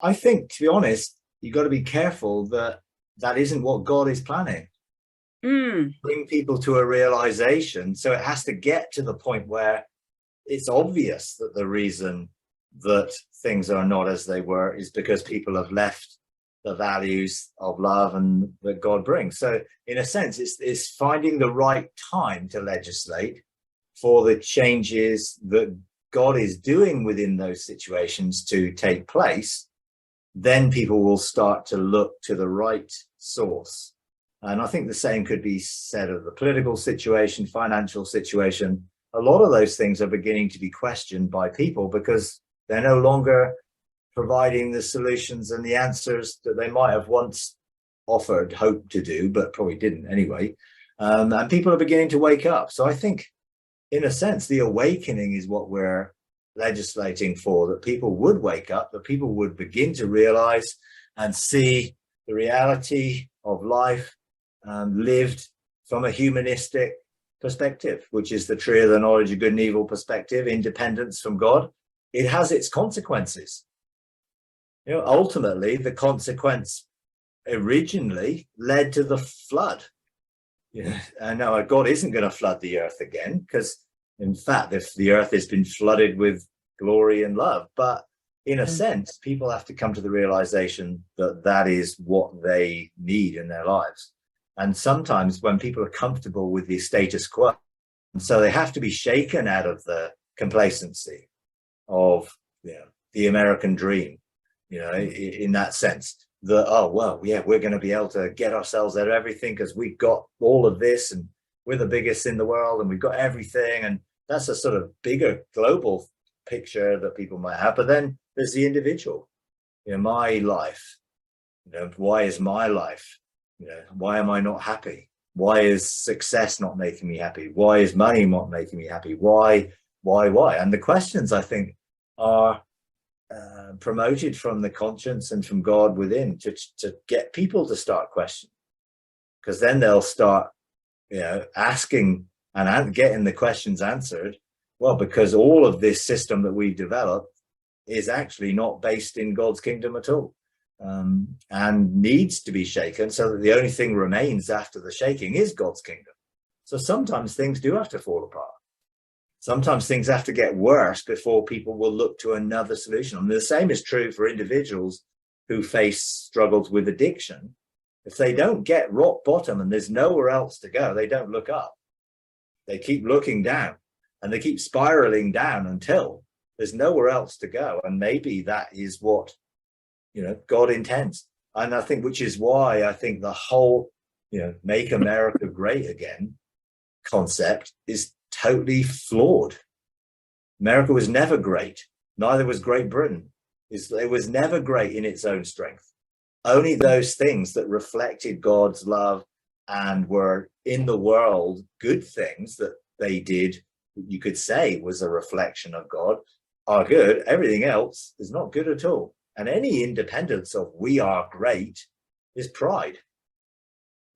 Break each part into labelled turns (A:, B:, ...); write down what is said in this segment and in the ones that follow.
A: I think, to be honest, you've got to be careful that that isn't what God is planning.
B: Mm.
A: Bring people to a realization. So it has to get to the point where it's obvious that the reason that things are not as they were is because people have left the values of love and that God brings. So in a sense, it's finding the right time to legislate for the changes that God is doing within those situations to take place. Then people will start to look to the right source. And I think the same could be said of the political situation, financial situation. A lot of those things are beginning to be questioned by people because they're no longer providing the solutions and the answers that they might have once offered hope to do, but probably didn't anyway. And people are beginning to wake up. So I think, in a sense, the awakening is what we're legislating for, that people would wake up, that people would begin to realize and see the reality of life lived from a humanistic perspective, which is the tree of the knowledge of good and evil perspective, independence from God. It has its consequences. Ultimately, the consequence originally led to the flood. And now God isn't going to flood the earth again, because in fact, if the earth has been flooded with glory and love, but in a sense, people have to come to the realization that that is what they need in their lives. And sometimes when people are comfortable with the status quo, and so they have to be shaken out of the complacency of the American dream, in that sense, that, oh, well, yeah, we're going to be able to get ourselves out of everything because we've got all of this and we're the biggest in the world and we've got everything. And that's a sort of bigger global picture that people might have. But then there's the individual, my life, why is my life? Why am I not happy? Why is success not making me happy? Why is money not making me happy? Why? And the questions, I think, are promoted from the conscience and from God within to get people to start questioning, because then they'll start, asking and getting the questions answered. Well, because all of this system that we've developed is actually not based in God's kingdom at all. And needs to be shaken, so that the only thing remains after the shaking is God's kingdom. So sometimes things do have to fall apart. Sometimes things have to get worse before people will look to another solution. And the same is true for individuals who face struggles with addiction. If they don't get rock bottom and there's nowhere else to go, they don't look up. They keep looking down and they keep spiraling down until there's nowhere else to go. And maybe that is what God intends. And I think, which is why I think the whole, make America great again concept is totally flawed. America was never great. Neither was Great Britain. It was never great in its own strength. Only those things that reflected God's love and were in the world good things that they did, you could say was a reflection of God, are good. Everything else is not good at all. And any independence of we are great is pride.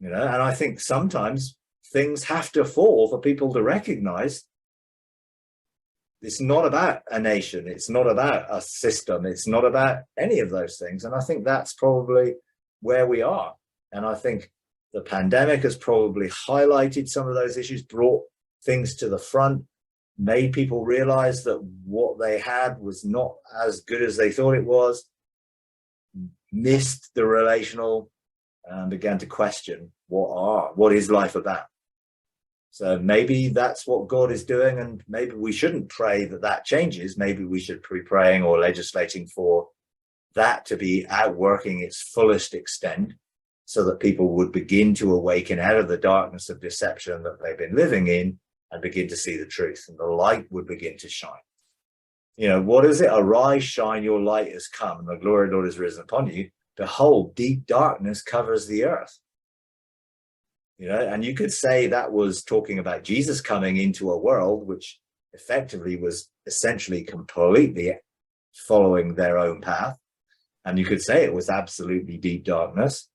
A: And I think sometimes things have to fall for people to recognize it's not about a nation, it's not about a system, it's not about any of those things. And I think that's probably where we are. And I think the pandemic has probably highlighted some of those issues, brought things to the front, made people realize that what they had was not as good as they thought it was, missed the relational, and began to question what is life about. So maybe that's what God is doing, and maybe we shouldn't pray that changes. Maybe we should be praying or legislating for that to be outworking its fullest extent, so that people would begin to awaken out of the darkness of deception that they've been living in and begin to see the truth, and the light would begin to shine. What is it? Arise, shine, your light has come, and the glory of the Lord is risen upon you. Behold, deep darkness covers the earth. And you could say that was talking about Jesus coming into a world which effectively was essentially completely following their own path. And you could say it was absolutely deep darkness.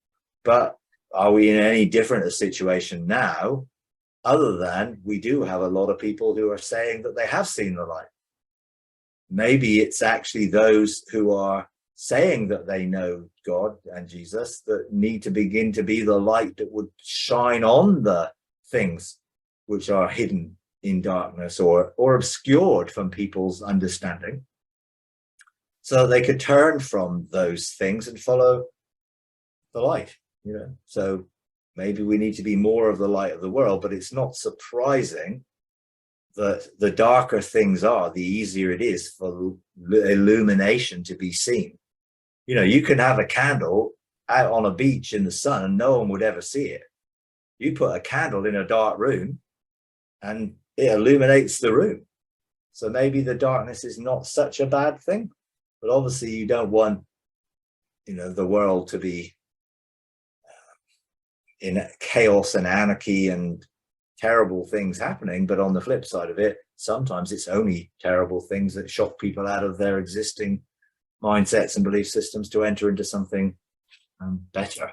A: But are we in any different a situation now, other than we do have a lot of people who are saying that they have seen the light? Maybe it's actually those who are saying that they know God and Jesus, that need to begin to be the light that would shine on the things which are hidden in darkness or obscured from people's understanding, so they could turn from those things and follow the light. So maybe we need to be more of the light of the world, but it's not surprising that the darker things are, the easier it is for illumination to be seen. You can have a candle out on a beach in the sun and no one would ever see it. You put a candle in a dark room and it illuminates the room. So maybe the darkness is not such a bad thing, but obviously you don't want, the world to be in chaos and anarchy and terrible things happening. But on the flip side of it, sometimes it's only terrible things that shock people out of their existing mindsets and belief systems to enter into something better.